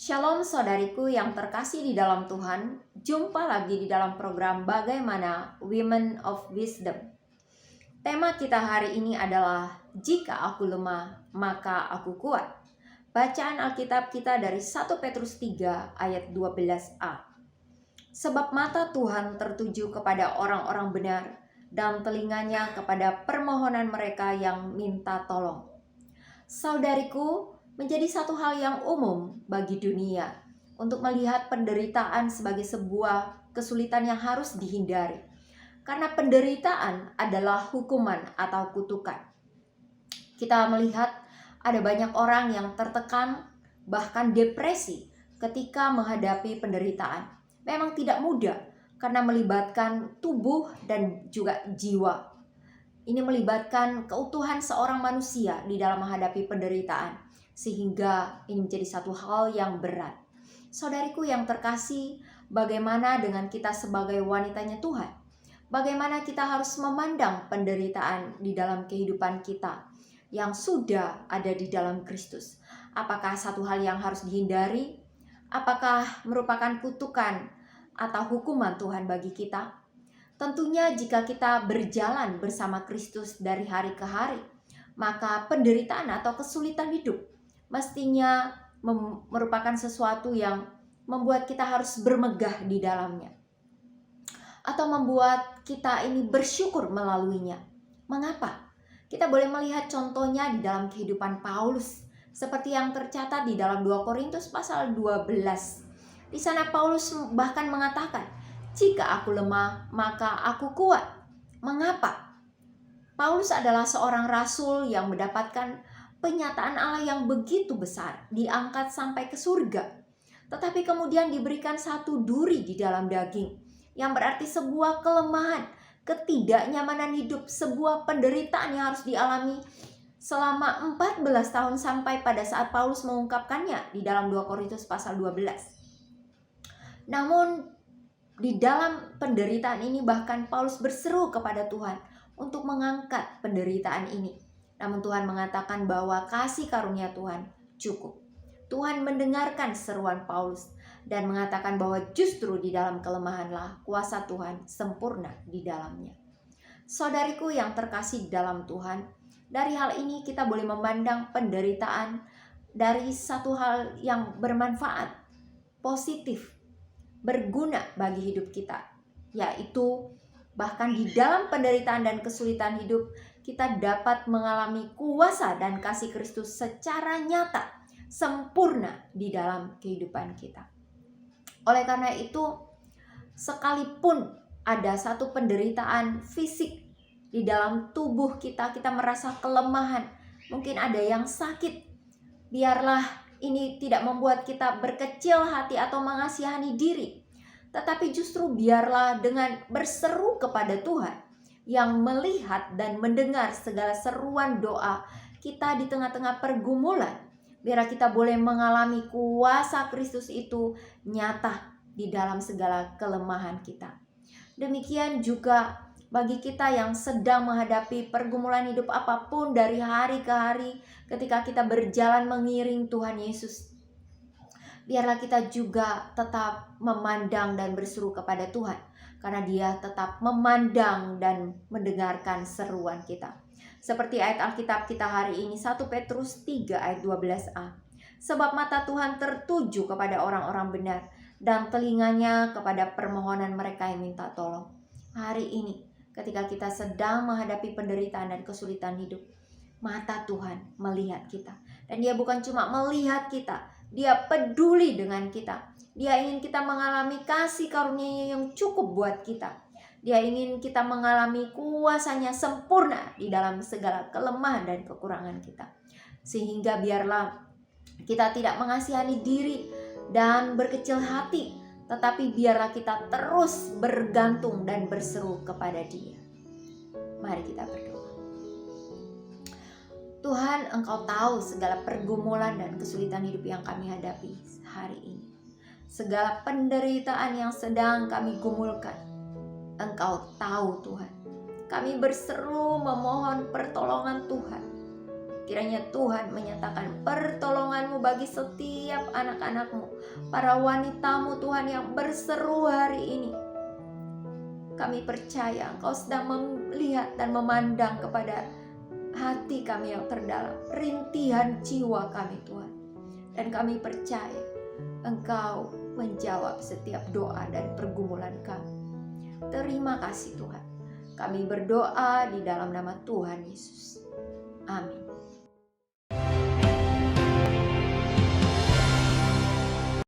Shalom saudariku yang terkasih di dalam Tuhan. Jumpa lagi di dalam program Bagaimana Women of Wisdom. Tema kita hari ini adalah Jika aku lemah, maka aku kuat. Bacaan Alkitab kita dari 1 Petrus 3 ayat 12a. Sebab mata Tuhan tertuju kepada orang-orang benar dan telinganya kepada permohonan mereka yang minta tolong. Saudariku, menjadi satu hal yang umum bagi dunia untuk melihat penderitaan sebagai sebuah kesulitan yang harus dihindari. Karena penderitaan adalah hukuman atau kutukan. Kita melihat ada banyak orang yang tertekan, bahkan depresi ketika menghadapi penderitaan. Memang tidak mudah karena melibatkan tubuh dan juga jiwa. Ini melibatkan keutuhan seorang manusia di dalam menghadapi penderitaan. Sehingga ini menjadi satu hal yang berat. Saudariku yang terkasih, bagaimana dengan kita sebagai wanitanya Tuhan? Bagaimana kita harus memandang penderitaan di dalam kehidupan kita yang sudah ada di dalam Kristus? Apakah satu hal yang harus dihindari? Apakah merupakan kutukan atau hukuman Tuhan bagi kita? Tentunya jika kita berjalan bersama Kristus dari hari ke hari, maka penderitaan atau kesulitan hidup mestinya merupakan sesuatu yang membuat kita harus bermegah di dalamnya. Atau membuat kita ini bersyukur melaluinya. Mengapa? Kita boleh melihat contohnya di dalam kehidupan Paulus. Seperti yang tercatat di dalam 2 Korintus pasal 12. Di sana Paulus bahkan mengatakan, jika aku lemah, maka aku kuat. Mengapa? Paulus adalah seorang rasul yang mendapatkan penyataan Allah yang begitu besar, diangkat sampai ke surga. Tetapi kemudian diberikan satu duri di dalam daging, yang berarti sebuah kelemahan, ketidaknyamanan hidup, sebuah penderitaan yang harus dialami selama 14 tahun sampai pada saat Paulus mengungkapkannya di dalam 2 Korintus pasal 12. Namun di dalam penderitaan ini bahkan Paulus berseru kepada Tuhan untuk mengangkat penderitaan ini. Namun Tuhan mengatakan bahwa kasih karunia Tuhan cukup. Tuhan mendengarkan seruan Paulus dan mengatakan bahwa justru di dalam kelemahanlah kuasa Tuhan sempurna di dalamnya. Saudariku yang terkasih di dalam Tuhan, dari hal ini kita boleh memandang penderitaan dari satu hal yang bermanfaat, positif, berguna bagi hidup kita, yaitu bahkan di dalam penderitaan dan kesulitan hidup kita dapat mengalami kuasa dan kasih Kristus secara nyata, sempurna di dalam kehidupan kita. Oleh karena itu, sekalipun ada satu penderitaan fisik di dalam tubuh kita, kita merasa kelemahan, mungkin ada yang sakit, biarlah ini tidak membuat kita berkecil hati atau mengasihani diri. Tetapi justru biarlah dengan berseru kepada Tuhan yang melihat dan mendengar segala seruan doa kita di tengah-tengah pergumulan, biar kita boleh mengalami kuasa Kristus itu nyata di dalam segala kelemahan kita. Demikian juga bagi kita yang sedang menghadapi pergumulan hidup apapun dari hari ke hari, ketika kita berjalan mengiring Tuhan Yesus, biarlah kita juga tetap memandang dan berseru kepada Tuhan, karena Dia tetap memandang dan mendengarkan seruan kita. Seperti ayat Alkitab kita hari ini, 1 Petrus 3 ayat 12a. Sebab mata Tuhan tertuju kepada orang-orang benar dan telinganya kepada permohonan mereka yang minta tolong. Hari ini ketika kita sedang menghadapi penderitaan dan kesulitan hidup, mata Tuhan melihat kita. Dan Dia bukan cuma melihat kita, Dia peduli dengan kita. Dia ingin kita mengalami kasih karunia-Nya yang cukup buat kita. Dia ingin kita mengalami kuasa-Nya sempurna di dalam segala kelemahan dan kekurangan kita. Sehingga biarlah kita tidak mengasihani diri dan berkecil hati, tetapi biarlah kita terus bergantung dan berseru kepada Dia. Mari kita berdoa. Tuhan, Engkau tahu segala pergumulan dan kesulitan hidup yang kami hadapi hari ini. Segala penderitaan yang sedang kami gumulkan, Engkau tahu Tuhan. Kami berseru memohon pertolongan Tuhan. Kiranya Tuhan menyatakan pertolongan-Mu bagi setiap anak-anak-Mu, para wanitamu Tuhan yang berseru hari ini. Kami percaya Engkau sedang melihat dan memandang kepada hati kami yang terdalam, rintihan jiwa kami Tuhan. Dan kami percaya Engkau menjawab setiap doa dan pergumulan kami. Terima kasih Tuhan. Kami berdoa di dalam nama Tuhan Yesus. Amin.